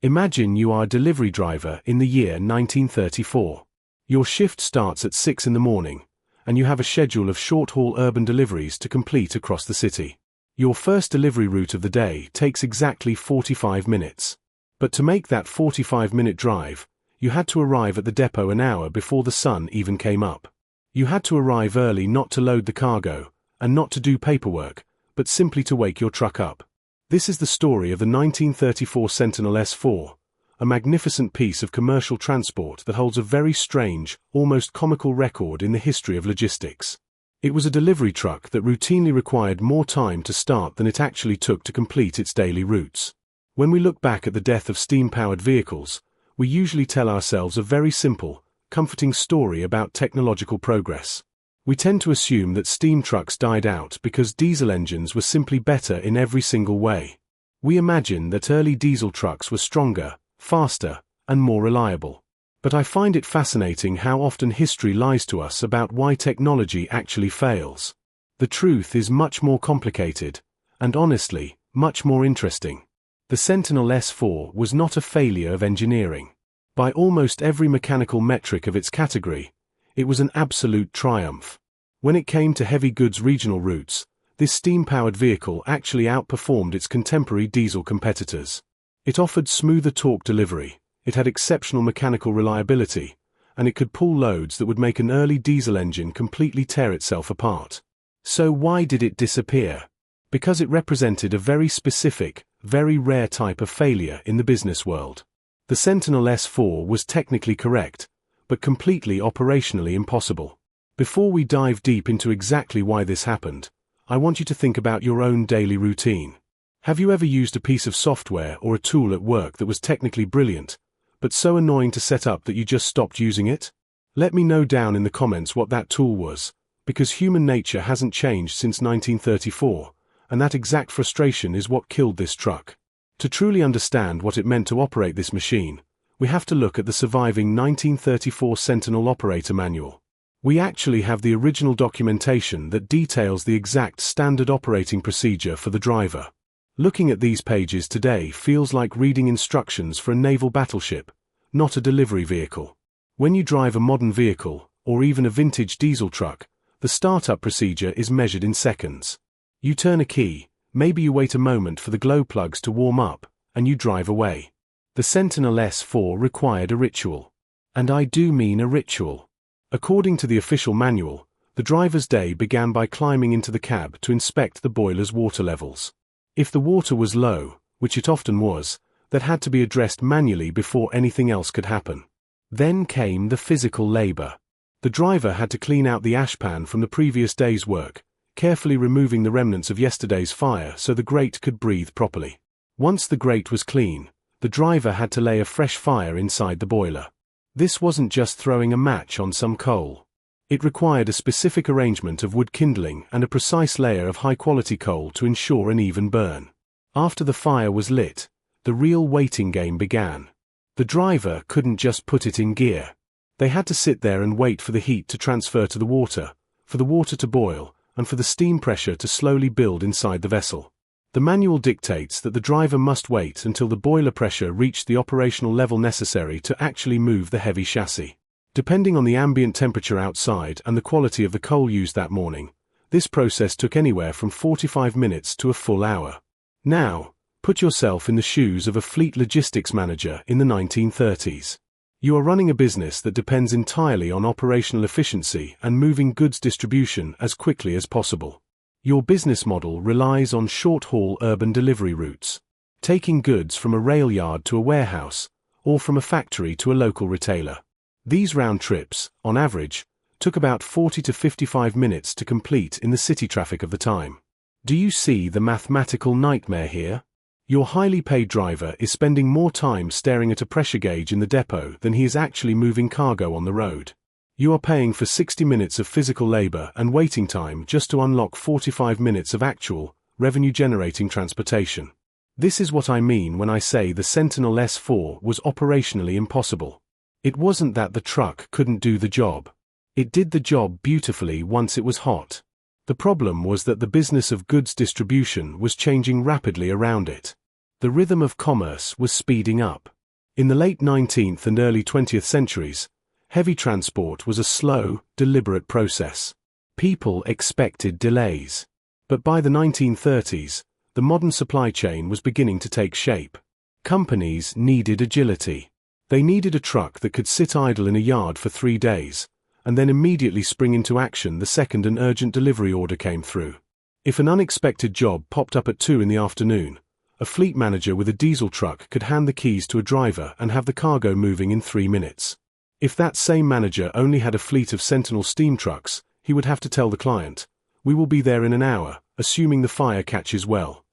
Imagine you are a delivery driver in the year 1934. Your shift starts at 6 in the morning, and you have a schedule of short-haul urban deliveries to complete across the city. Your first delivery route of the day takes exactly 45 minutes. But to make that 45-minute drive, you had to arrive at the depot an hour before the sun even came up. You had to arrive early not to load the cargo, and not to do paperwork, but simply to wake your truck up. This is the story of the 1934 Sentinel S4, a magnificent piece of commercial transport that holds a very strange, almost comical record in the history of logistics. It was a delivery truck that routinely required more time to start than it actually took to complete its daily routes. When we look back at the death of steam-powered vehicles, we usually tell ourselves a very simple, comforting story about technological progress. We tend to assume that steam trucks died out because diesel engines were simply better in every single way. We imagine that early diesel trucks were stronger, faster, and more reliable. But I find it fascinating how often history lies to us about why technology actually fails. The truth is much more complicated, and honestly, much more interesting. The Sentinel S4 was not a failure of engineering. By almost every mechanical metric of its category, it was an absolute triumph. When it came to heavy goods regional routes, this steam-powered vehicle actually outperformed its contemporary diesel competitors. It offered smoother torque delivery, it had exceptional mechanical reliability, and it could pull loads that would make an early diesel engine completely tear itself apart. So why did it disappear? Because it represented a very specific, very rare type of failure in the business world. The Sentinel S4 was technically correct, but completely operationally impossible. Before we dive deep into exactly why this happened, I want you to think about your own daily routine. Have you ever used a piece of software or a tool at work that was technically brilliant, but so annoying to set up that you just stopped using it? Let me know down in the comments what that tool was, because human nature hasn't changed since 1934, and that exact frustration is what killed this truck. To truly understand what it meant to operate this machine, we have to look at the surviving 1934 Sentinel Operator Manual. We actually have the original documentation that details the exact standard operating procedure for the driver. Looking at these pages today feels like reading instructions for a naval battleship, not a delivery vehicle. When you drive a modern vehicle, or even a vintage diesel truck, the startup procedure is measured in seconds. You turn a key, maybe you wait a moment for the glow plugs to warm up, and you drive away. The Sentinel S4 required a ritual. And I do mean a ritual. According to the official manual, the driver's day began by climbing into the cab to inspect the boiler's water levels. If the water was low, which it often was, that had to be addressed manually before anything else could happen. Then came the physical labor. The driver had to clean out the ashpan from the previous day's work, carefully removing the remnants of yesterday's fire so the grate could breathe properly. Once the grate was clean, the driver had to lay a fresh fire inside the boiler. This wasn't just throwing a match on some coal. It required a specific arrangement of wood kindling and a precise layer of high-quality coal to ensure an even burn. After the fire was lit, the real waiting game began. The driver couldn't just put it in gear. They had to sit there and wait for the heat to transfer to the water, for the water to boil, and for the steam pressure to slowly build inside the vessel. The manual dictates that the driver must wait until the boiler pressure reached the operational level necessary to actually move the heavy chassis. Depending on the ambient temperature outside and the quality of the coal used that morning, this process took anywhere from 45 minutes to a full hour. Now, put yourself in the shoes of a fleet logistics manager in the 1930s. You are running a business that depends entirely on operational efficiency and moving goods distribution as quickly as possible. Your business model relies on short-haul urban delivery routes, taking goods from a rail yard to a warehouse, or from a factory to a local retailer. These round trips, on average, took about 40 to 55 minutes to complete in the city traffic of the time. Do you see the mathematical nightmare here? Your highly paid driver is spending more time staring at a pressure gauge in the depot than he is actually moving cargo on the road. You are paying for 60 minutes of physical labor and waiting time just to unlock 45 minutes of actual, revenue-generating transportation. This is what I mean when I say the Sentinel S4 was operationally impossible. It wasn't that the truck couldn't do the job. It did the job beautifully once it was hot. The problem was that the business of goods distribution was changing rapidly around it. The rhythm of commerce was speeding up. In the late 19th and early 20th centuries, heavy transport was a slow, deliberate process. People expected delays. But by the 1930s, the modern supply chain was beginning to take shape. Companies needed agility. They needed a truck that could sit idle in a yard for 3 days, and then immediately spring into action the second an urgent delivery order came through. If an unexpected job popped up at 2 in the afternoon, a fleet manager with a diesel truck could hand the keys to a driver and have the cargo moving in 3 minutes. If that same manager only had a fleet of Sentinel steam trucks, he would have to tell the client, "We will be there in an hour, assuming the fire catches well."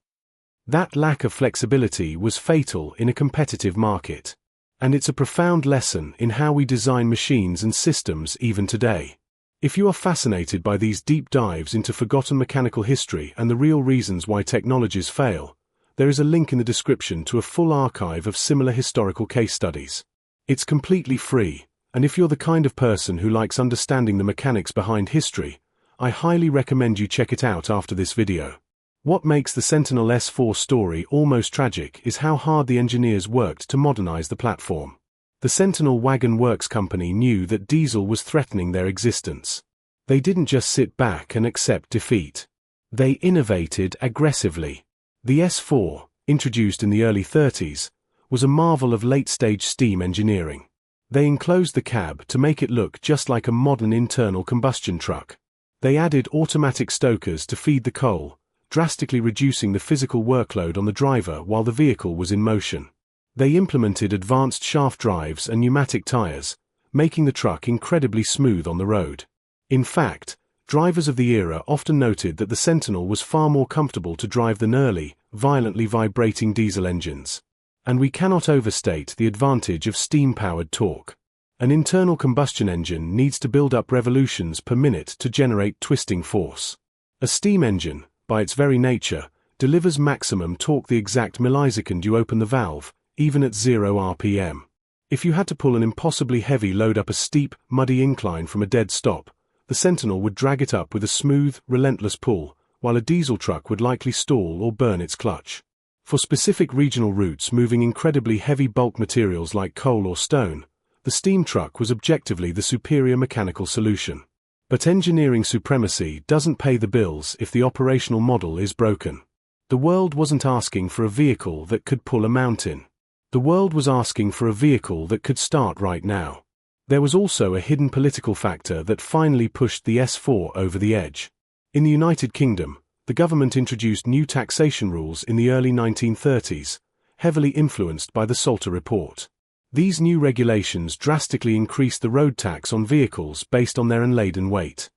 That lack of flexibility was fatal in a competitive market. And it's a profound lesson in how we design machines and systems even today. If you are fascinated by these deep dives into forgotten mechanical history and the real reasons why technologies fail, there is a link in the description to a full archive of similar historical case studies. It's completely free, and if you're the kind of person who likes understanding the mechanics behind history, I highly recommend you check it out after this video. What makes the Sentinel S4 story almost tragic is how hard the engineers worked to modernize the platform. The Sentinel Wagon Works company knew that diesel was threatening their existence. They didn't just sit back and accept defeat. They innovated aggressively. The S4, introduced in the early 30s, was a marvel of late-stage steam engineering. They enclosed the cab to make it look just like a modern internal combustion truck. They added automatic stokers to feed the coal, drastically reducing the physical workload on the driver while the vehicle was in motion. They implemented advanced shaft drives and pneumatic tires, making the truck incredibly smooth on the road. In fact, drivers of the era often noted that the Sentinel was far more comfortable to drive than early, violently vibrating diesel engines. And we cannot overstate the advantage of steam-powered torque. An internal combustion engine needs to build up revolutions per minute to generate twisting force. A steam engine, by its very nature, delivers maximum torque the exact millisecond you open the valve, even at 0 RPM. If you had to pull an impossibly heavy load up a steep, muddy incline from a dead stop, the Sentinel would drag it up with a smooth, relentless pull, while a diesel truck would likely stall or burn its clutch. For specific regional routes moving incredibly heavy bulk materials like coal or stone, the steam truck was objectively the superior mechanical solution. But engineering supremacy doesn't pay the bills if the operational model is broken. The world wasn't asking for a vehicle that could pull a mountain. The world was asking for a vehicle that could start right now. There was also a hidden political factor that finally pushed the S4 over the edge. In the United Kingdom, the government introduced new taxation rules in the early 1930s, heavily influenced by the Salter Report. These new regulations drastically increased the road tax on vehicles based on their unladen weight.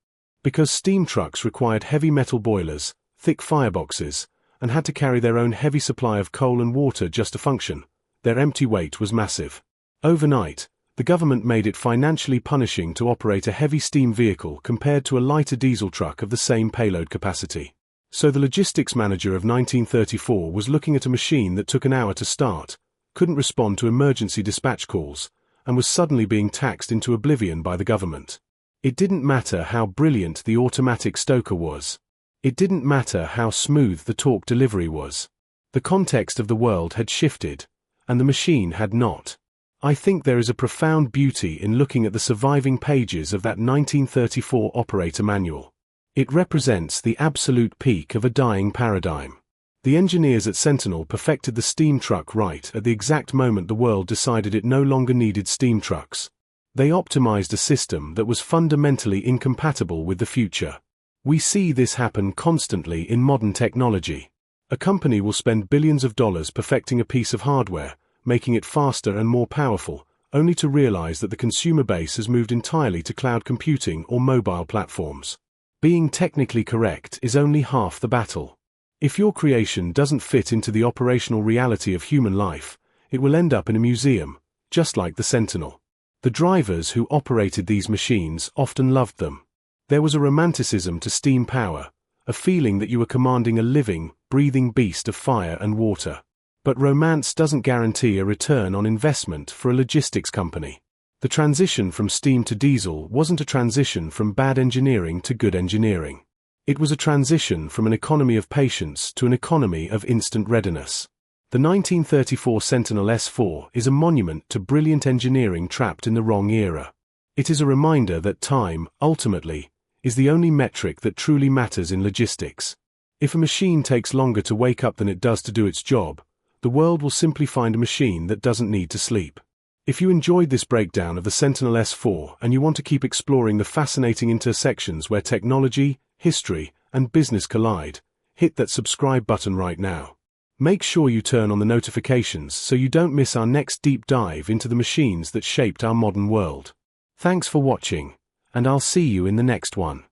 Because steam trucks required heavy metal boilers, thick fireboxes, and had to carry their own heavy supply of coal and water just to function, their empty weight was massive. Overnight, the government made it financially punishing to operate a heavy steam vehicle compared to a lighter diesel truck of the same payload capacity. So the logistics manager of 1934 was looking at a machine that took an hour to start, couldn't respond to emergency dispatch calls, and was suddenly being taxed into oblivion by the government. It didn't matter how brilliant the automatic stoker was. It didn't matter how smooth the torque delivery was. The context of the world had shifted, and the machine had not. I think there is a profound beauty in looking at the surviving pages of that 1934 operator manual. It represents the absolute peak of a dying paradigm. The engineers at Sentinel perfected the steam truck right at the exact moment the world decided it no longer needed steam trucks. They optimized a system that was fundamentally incompatible with the future. We see this happen constantly in modern technology. A company will spend billions of dollars perfecting a piece of hardware, making it faster and more powerful, only to realize that the consumer base has moved entirely to cloud computing or mobile platforms. Being technically correct is only half the battle. If your creation doesn't fit into the operational reality of human life, it will end up in a museum, just like the Sentinel. The drivers who operated these machines often loved them. There was a romanticism to steam power, a feeling that you were commanding a living, breathing beast of fire and water. But romance doesn't guarantee a return on investment for a logistics company. The transition from steam to diesel wasn't a transition from bad engineering to good engineering. It was a transition from an economy of patience to an economy of instant readiness. The 1934 Sentinel S4 is a monument to brilliant engineering trapped in the wrong era. It is a reminder that time, ultimately, is the only metric that truly matters in logistics. If a machine takes longer to wake up than it does to do its job, the world will simply find a machine that doesn't need to sleep. If you enjoyed this breakdown of the Sentinel S4 and you want to keep exploring the fascinating intersections where technology, history, and business collide, hit that subscribe button right now. Make sure you turn on the notifications so you don't miss our next deep dive into the machines that shaped our modern world. Thanks for watching, and I'll see you in the next one.